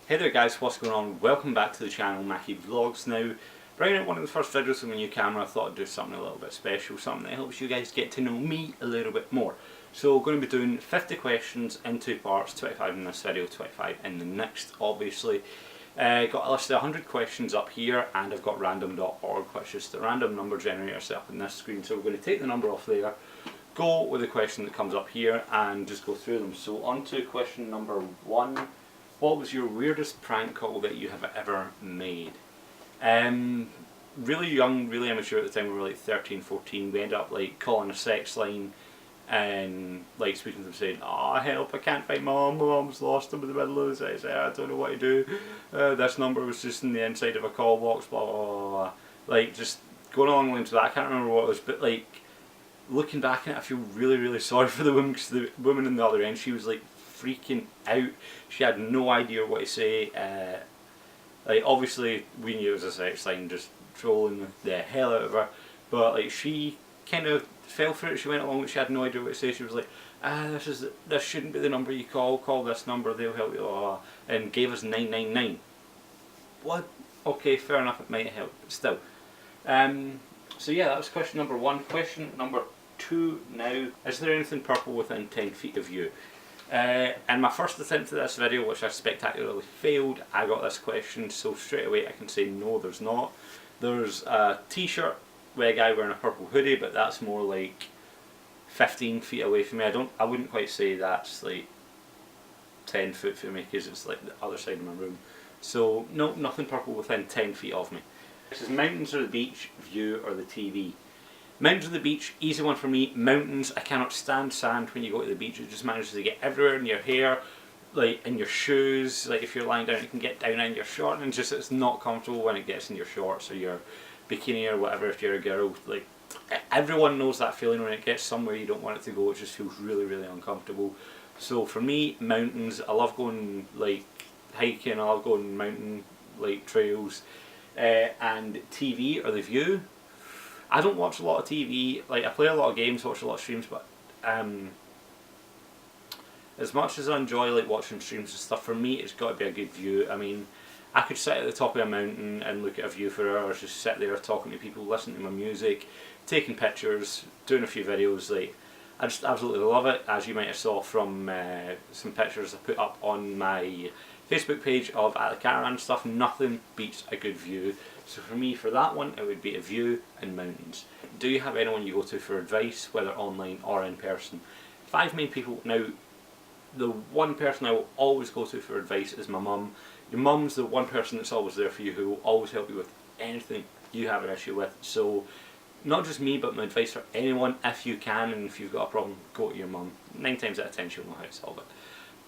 Hey there guys, what's going on? Welcome back to the channel, Mackie Vlogs. Now, bringing out one of the first videos with my new camera, I thought I'd do something a little bit special, something that helps you guys get to know me a little bit more. So we're going to be doing 50 questions in two parts, 25 in this video, 25 in the next obviously. Got a list of 100 questions up here, and I've got random.org, which is the random number generator set up on this screen. So we're going to take the number off there, go with the question that comes up here and just go through them. So on to question number 1. What was your weirdest prank call that you have ever made? Really young, really immature at the time. We were like 13, 14. We ended up like calling a sex line and like speaking to them saying, "Oh help, I can't find mum, my mum's lost in the middle of the sex. I don't know what to do. This number was just in the inside of a call box, blah blah blah blah." Like just going along the lines of that. I can't remember what it was, but like looking back at it, I feel really sorry for the woman, because the woman on the other end, she was like freaking out. She had no idea what to say. Like obviously we knew it was a sex line, just trolling the hell out of her, but like she kind of fell for it. She went along, but she had no idea what to say. She was like, this shouldn't be the number you call this number, they'll help you, and gave us 999. What? Okay, fair enough, it might help, but still. So yeah, that was question number 1. Question number 2 now. Is there anything purple within 10 feet of you? In my first attempt at this video, which I spectacularly failed, I got this question, so straight away I can say no, there's not. There's a t-shirt with a guy wearing a purple hoodie, but that's more like 15 feet away from me. I wouldn't quite say that's like 10 foot from me, because it's like the other side of my room. So no, nothing purple within 10 feet of me. This is mountains or the beach, view or the TV. Mountains or the beach, easy one for me. Mountains, I cannot stand sand when you go to the beach. It just manages to get everywhere in your hair, like in your shoes. Like if you're lying down, it can get down in your shorts, and just it's not comfortable when it gets in your shorts or your bikini or whatever if you're a girl. Like everyone knows that feeling when it gets somewhere you don't want it to go. It just feels really uncomfortable. So for me, mountains. I love going like hiking. I love going mountain like trails. And TV or the view. I don't watch a lot of TV. Like I play a lot of games, watch a lot of streams, but as much as I enjoy like watching streams and stuff, for me it's got to be a good view. I mean, I could sit at the top of a mountain and look at a view for hours, just sit there talking to people, listening to my music, taking pictures, doing a few videos. Like I just absolutely love it, as you might have saw from some pictures I put up on my Facebook page of at the caravan stuff. Nothing beats a good view. So for me, for that one, it would be a view and mountains. Do you have anyone you go to for advice, whether online or in person? 5 main people. Now, the one person I will always go to for advice is my mum. Your mum's the one person that's always there for you, who will always help you with anything you have an issue with. So, not just me, but my advice for anyone, if you can, and if you've got a problem, go to your mum. 9 times out of 10 she'll know how to solve it.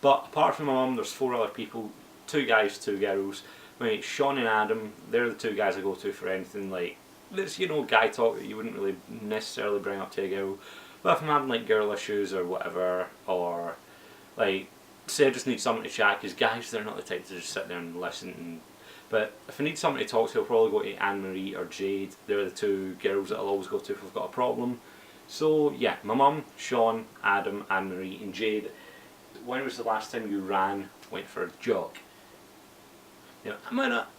But apart from my mum, there's 4 other people, 2 guys, 2 girls. Right, Sean and Adam, they're the 2 guys I go to for anything like this, you know, guy talk that you wouldn't really necessarily bring up to a girl. But if I'm having like girl issues or whatever, or like say I just need someone to chat, because guys, they're not the type to just sit there and listen. But if I need someone to talk to, I'll probably go to Anne-Marie or Jade. They're the 2 girls that I'll always go to if I've got a problem. So yeah, my mum, Sean, Adam, Anne-Marie and Jade. When was the last time you went for a jog? You know,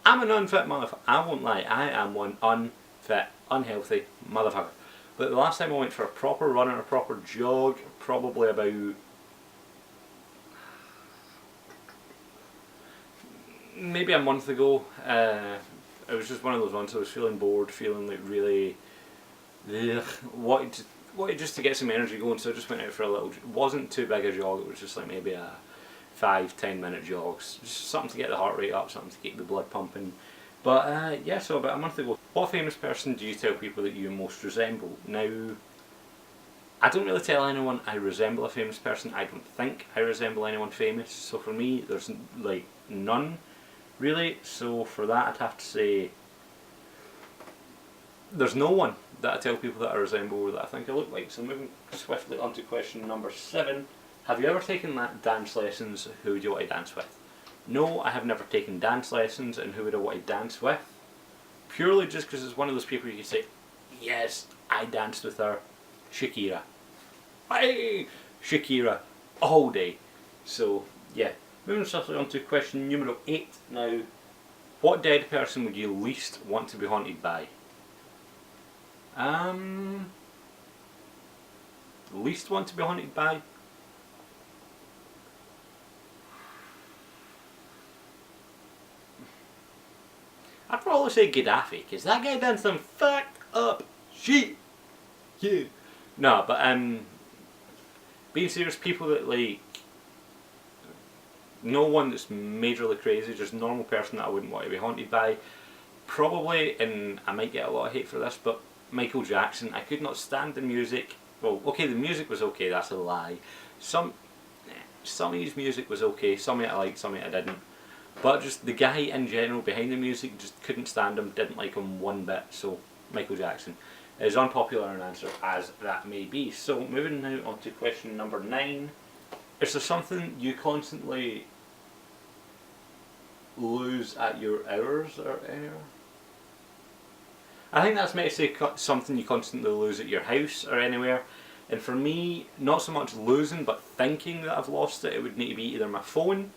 I'm an unfit motherfucker. I won't lie, I am one unfit, unhealthy motherfucker. But the last time I went for a proper run or a proper jog, probably about maybe a month ago. It was just one of those ones. I was feeling bored, feeling like really wanted just to get some energy going. So I just went out for a little. It wasn't too big a jog. It was just like maybe a 5-10 minute jogs, just something to get the heart rate up, something to keep the blood pumping. But yeah, so about a month ago. What famous person do you tell people that you most resemble? Now, I don't really tell anyone I resemble a famous person. I don't think I resemble anyone famous, so for me there's like none really. So for that I'd have to say there's no one that I tell people that I resemble or that I think I look like. So moving swiftly on to question number 7. Have you ever taken dance lessons? Who would you want to dance with? No, I have never taken dance lessons, and who would I want to dance with? Purely just because it's one of those people you can say, yes, I danced with her, Shakira. Hey, Shakira, all day. So yeah, Moving swiftly on to question numero 8 now. What dead person would you least want to be haunted by? Least want to be haunted by? I'd probably say Gaddafi, because that guy done some fucked up shit. Yeah. No, but being serious, people that like, no one that's majorly crazy, just a normal person that I wouldn't want to be haunted by. Probably, and I might get a lot of hate for this, but Michael Jackson. I could not stand the music. Well, okay, the music was okay, that's a lie. Some of his music was okay, some of it I liked, some of it I didn't. But just the guy in general behind the music, just couldn't stand him, didn't like him one bit, so Michael Jackson. As unpopular an answer as that may be. So moving now on to question number 9. Is there something you constantly lose at your hours or anywhere? I think that's meant to say something you constantly lose at your house or anywhere. And for me, not so much losing, but thinking that I've lost it, it would need to be either my phone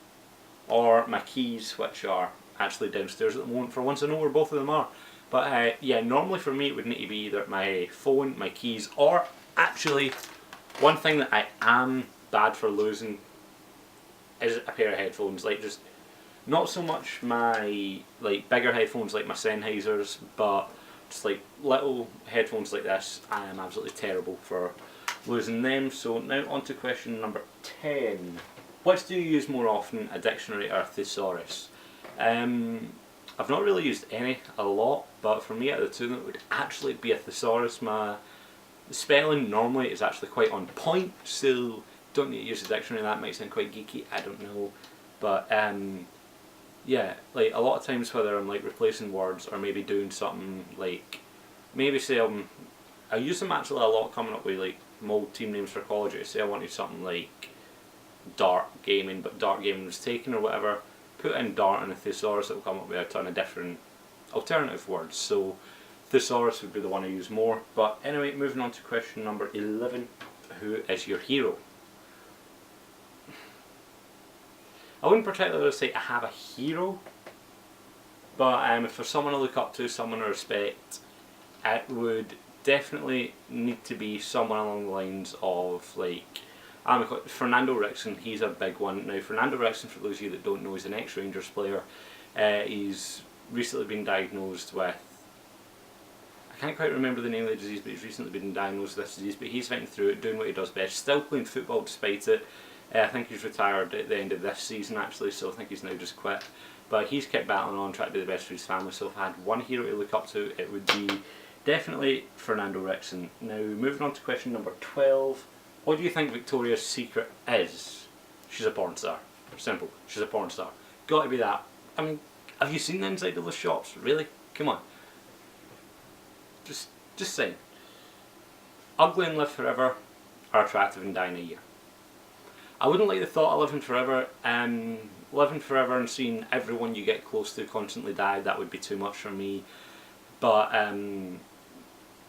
or my keys, which are actually downstairs at the moment. For once I know where both of them are. But yeah, normally for me it would need to be either my phone, my keys, or actually one thing that I am bad for losing is a pair of headphones. Like, just not so much my like bigger headphones like my Sennheisers, but just like little headphones like this. I am absolutely terrible for losing them. So now on to question number 10. Which do you use more often, a dictionary or a thesaurus? I've not really used any a lot, but for me out of the two it would actually be a thesaurus. My spelling normally is actually quite on point, so don't need to use a dictionary. That might sound quite geeky, I don't know. But yeah, like a lot of times whether I'm like replacing words or maybe doing something like, maybe say I use them actually a lot coming up with like my old team names for college. Say I wanted something like dart gaming, but dart gaming was taken or whatever. Put in dart and a thesaurus, it will come up with a ton of different alternative words. So thesaurus would be the one I use more. But anyway, moving on to question number 11. Who is your hero? I wouldn't particularly say I have a hero, but if there's someone I look up to, someone I respect, it would definitely need to be someone along the lines of like, Fernando Rickson. He's a big one. Now Fernando Rickson, for those of you that don't know, is an ex-Rangers player. He's recently been diagnosed with, I can't quite remember the name of the disease, but he's recently been diagnosed with this disease, but he's fighting through it, doing what he does best, still playing football despite it. I think he's retired at the end of this season actually, so I think he's now just quit. But he's kept battling on, trying to do the best for his family. So if I had one hero to look up to, it would be definitely Fernando Rickson. Now moving on to question number 12. What do you think Victoria's secret is? She's a porn star. Simple. She's a porn star. Got to be that. I mean, have you seen the inside of those shops? Really? Come on. Just saying. Ugly and live forever, or attractive and die in a year. I wouldn't like the thought of living forever. Living forever and seeing everyone you get close to constantly die, that would be too much for me. But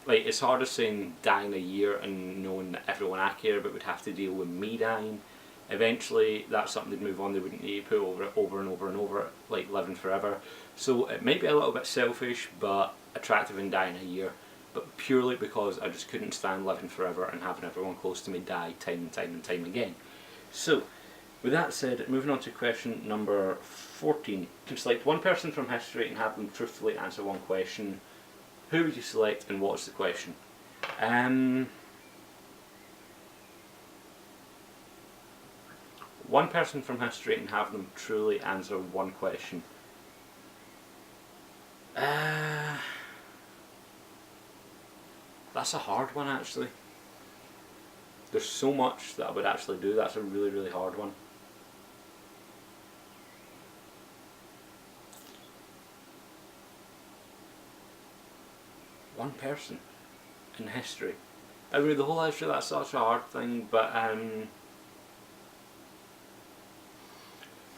like, it's hard as saying dying a year and knowing that everyone I care about would have to deal with me dying. Eventually that's something they'd move on, they wouldn't need to put over it over and over and over, like living forever. So it might be a little bit selfish, but attractive and dying a year, but purely because I just couldn't stand living forever and having everyone close to me die time and time and time again. So with that said, moving on to question number 14. You can select one person from history and have them truthfully answer one question. Who would you select and what's the question? One person from history and have them truly answer one question. That's a hard one actually. There's so much that I would actually do. That's a really, really hard one. One person in history. I mean, the whole history, that's such a hard thing, but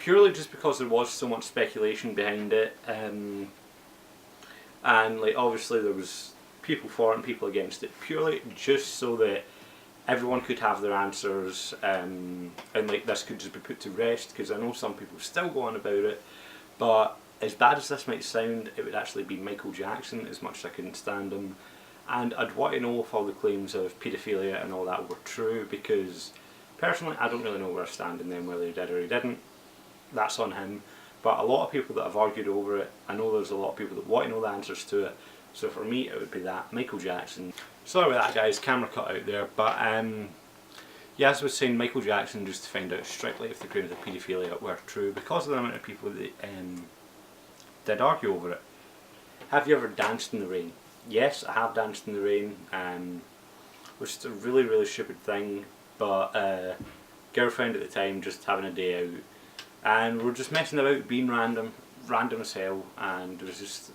purely just because there was so much speculation behind it, and like obviously there was people for it and people against it, purely just so that everyone could have their answers, and like this could just be put to rest, because I know some people still go on about it, but as bad as this might sound, it would actually be Michael Jackson, as much as I couldn't stand him. And I'd want to know if all the claims of paedophilia and all that were true, because personally I don't really know where I stand in them, whether he did or he didn't. That's on him. But a lot of people that have argued over it, I know there's a lot of people that want to know the answers to it. So for me it would be that, Michael Jackson. Sorry about that guys, camera cut out there. But yeah, as I was saying, Michael Jackson, just to find out strictly if the claims of paedophilia were true, because of the amount of people that did argue over it. Have you ever danced in the rain? Yes, I have danced in the rain, which is a really, really stupid thing, but girlfriend at the time, just having a day out, and we're just messing about, being random as hell, and it was just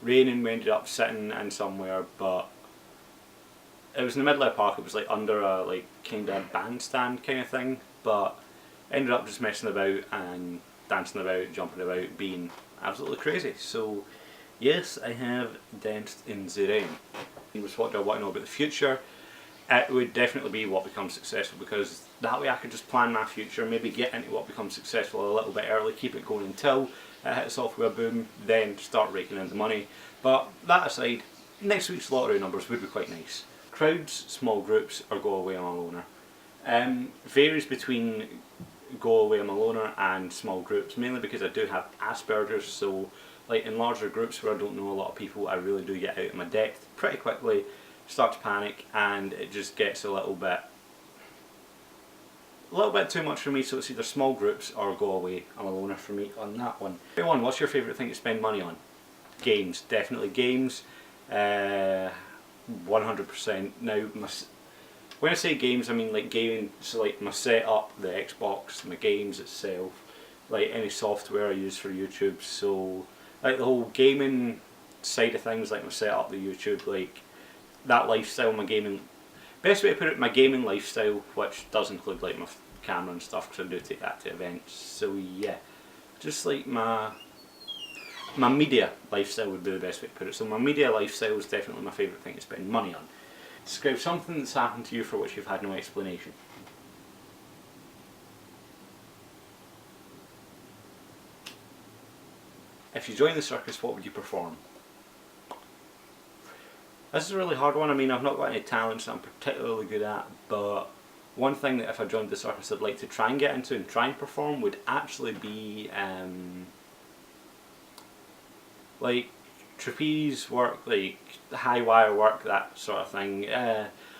raining. We ended up sitting in somewhere, but it was in the middle of a park. It was like under a like kind of bandstand kind of thing, but ended up just messing about and dancing about, jumping about, being absolutely crazy. So yes, I have danced in the rain. What do I want to know about the future? It would definitely be what becomes successful, because that way I could just plan my future, maybe get into what becomes successful a little bit early, keep it going until it hits off with a boom, then start raking in the money. But that aside, next week's lottery numbers would be quite nice. Crowds, small groups, or go away, I'm a loner. Varies between go away, I'm a loner and small groups, mainly because I do have Asperger's, so like in larger groups where I don't know a lot of people, I really do get out of my depth pretty quickly, start to panic, and it just gets a little bit too much for me. So it's either small groups or go away, I'm a loner for me on that one. What's your favourite thing to spend money on? Games, definitely games, 100%. Now, when I say games, I mean like gaming, so like my setup, the Xbox, my games itself, like any software I use for YouTube, so like the whole gaming side of things, like my setup, the YouTube, like that lifestyle, my gaming, best way to put it, my gaming lifestyle, which does include like my camera and stuff, because I do take that to events. So yeah, just like my media lifestyle would be the best way to put it. So my media lifestyle is definitely my favourite thing to spend money on. Describe something that's happened to you for which you've had no explanation. If you joined the circus, what would you perform? This is a really hard one. I mean, I've not got any talents that I'm particularly good at, but one thing that if I joined the circus I'd like to try and get into and try and perform would actually be like trapeze work, like high wire work, that sort of thing.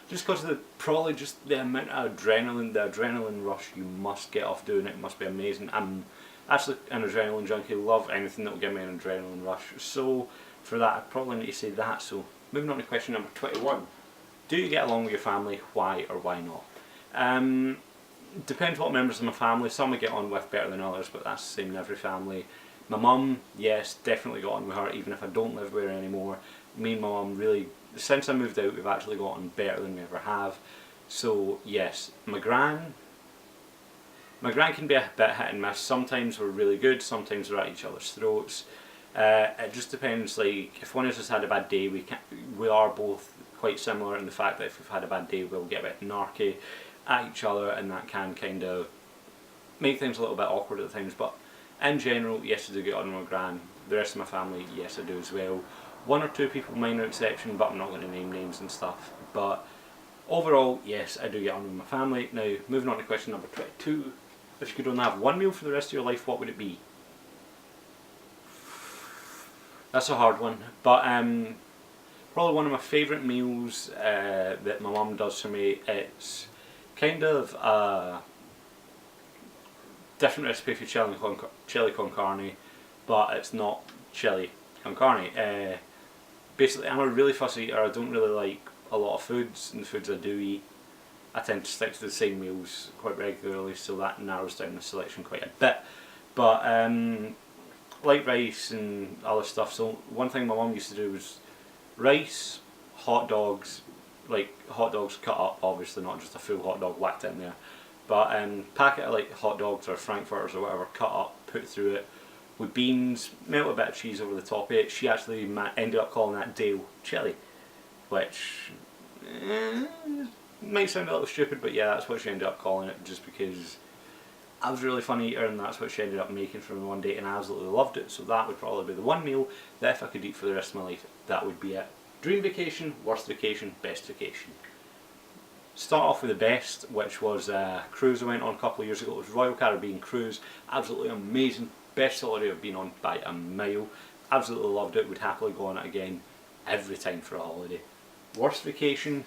Just because of probably just the amount of adrenaline, the adrenaline rush you must get off doing it must be amazing. I'm actually an adrenaline junkie, love anything that will give me an adrenaline rush. So for that I'd probably need to say that. So moving on to question number 21. Do you get along with your family? Why or why not? Depends what members of my family. Some I get on with better than others, but that's the same in every family. My mum, yes, definitely got on with her, even if I don't live with her anymore. Me and my mum really, since I moved out, we've actually got on better than we ever have. So yes, my gran can be a bit hit and miss. Sometimes we're really good, sometimes we're at each other's throats. It just depends. Like if one of us has had a bad day, we are both quite similar in the fact that if we've had a bad day, we'll get a bit narky at each other, and that can kind of make things a little bit awkward at times. But in general, yes, I do get on with my gran. The rest of my family, yes, I do as well. One or two people, minor exception, but I'm not going to name names and stuff. But overall, yes, I do get on with my family. Now, moving on to question number 22. If you could only have one meal for the rest of your life, what would it be? That's a hard one, but probably one of my favourite meals that my mum does for me. It's kind of a different recipe for chili con carne, but it's not chili con carne. Basically, I'm a really fussy eater. I don't really like a lot of foods, and the foods I do eat, I tend to stick to the same meals quite regularly, so that narrows down the selection quite a bit. But like rice and other stuff, so one thing my mum used to do was rice, hot dogs, like hot dogs cut up, obviously not just a full hot dog whacked in there, but packet of like hot dogs or frankfurters or whatever cut up, put through it with beans, melt a bit of cheese over the top of it. She actually ended up calling that Dale chili, which might sound a little stupid, but yeah, that's what she ended up calling it, just because I was a really fun eater and that's what she ended up making for me one day, and I absolutely loved it. So that would probably be the one meal that if I could eat for the rest of my life, that would be it. Dream vacation, worst vacation, best vacation. Start off with the best, which was a cruise I went on a couple of years ago. It was Royal Caribbean cruise, absolutely amazing, best holiday I've been on by a mile. Absolutely loved it, would happily go on it again every time for a holiday. Worst vacation,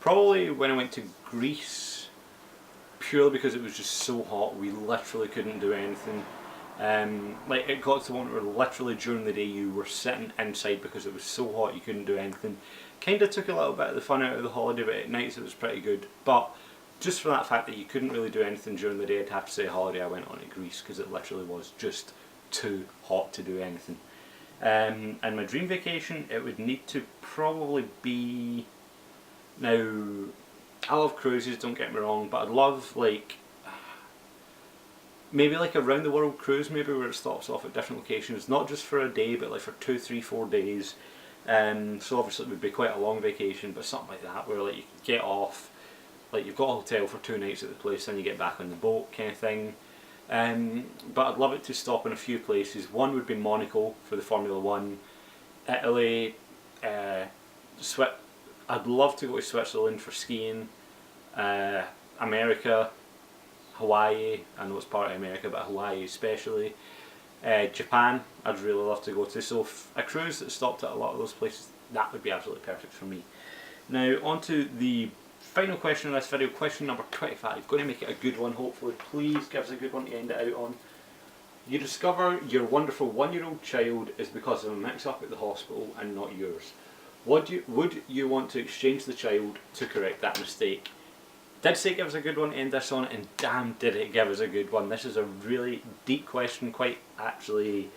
probably when I went to Greece, purely because it was just so hot, we literally couldn't do anything. Like it got to the point where literally during the day you were sitting inside because it was so hot you couldn't do anything. Kind of took a little bit of the fun out of the holiday, but at nights it was pretty good. But just for that fact that you couldn't really do anything during the day, I'd have to say holiday I went on to Greece, because it literally was just too hot to do anything. And my dream vacation, it would need to probably be... Now, I love cruises, don't get me wrong, but I'd love like maybe like a round the world cruise, maybe where it stops off at different locations, not just for a day, but like for 2, 3, 4 days. So obviously it would be quite a long vacation, but something like that where like you can get off, like you've got a hotel for 2 nights at the place, then you get back on the boat kind of thing. But I'd love it to stop in a few places. One would be Monaco for the Formula 1, Italy, I'd love to go to Switzerland for skiing, America, Hawaii, I know it's part of America, but Hawaii especially, Japan I'd really love to go to. So a cruise that stopped at a lot of those places, that would be absolutely perfect for me. Now on to the final question of this video, question number 25. Going to make it a good one, hopefully. Please give us a good one to end it out on. You discover your wonderful 1-year-old child is because of a mix-up at the hospital and not yours. Would you want to exchange the child to correct that mistake? Did say give us a good one to end this on, and damn did it give us a good one. This is a really deep question, quite actually...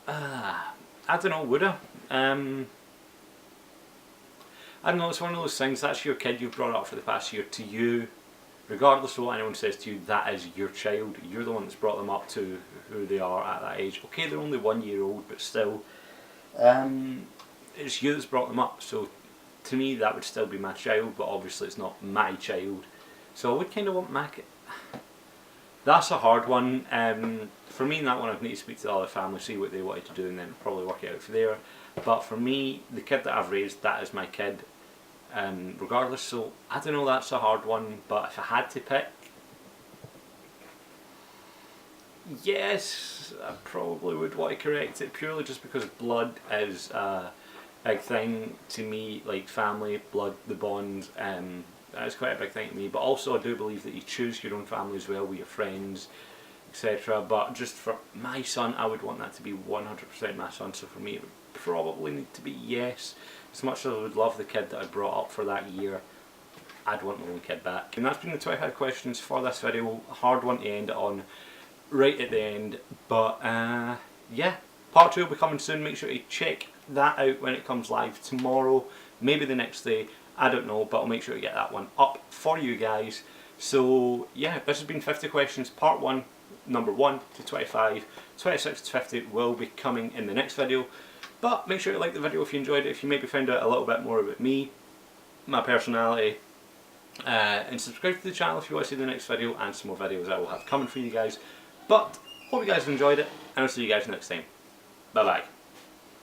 I don't know, would I? I don't know, it's one of those things, that's your kid you've brought up for the past year. To you, regardless of what anyone says to you, that is your child. You're the one that's brought them up to who they are at that age. Okay, they're only 1-year-old, but still, it's you that's brought them up. So to me, that would still be my child, but obviously it's not my child. So I would kind of want my kid. That's a hard one. For me, in that one, I'd need to speak to the other family, see what they wanted to do, and then probably work it out for there. But for me, the kid that I've raised, that is my kid, regardless. So I don't know, that's a hard one. But if I had to pick, yes, I probably would want to correct it, purely just because blood is a big thing to me, like family, blood, the bond. That is quite a big thing to me. But also I do believe that you choose your own family as well, with your friends, etc. But just for my son, I would want that to be 100% my son. So for me, it would probably need to be yes. As much as I would love the kid that I brought up for that year, I'd want my own kid back. And that's been the 25 questions for this video. A hard one to end it on right at the end. But yeah, part 2 will be coming soon. Make sure to check that out when it comes live tomorrow, maybe the next day, I don't know, but I'll make sure to get that one up for you guys. So yeah, this has been 50 questions, part 1, number 1 to 25. 26 to 50 will be coming in the next video. But make sure to like the video if you enjoyed it, if you maybe found out a little bit more about me, my personality, and subscribe to the channel if you want to see the next video and some more videos I will have coming for you guys. But hope you guys have enjoyed it, and I'll see you guys next time. Bye bye.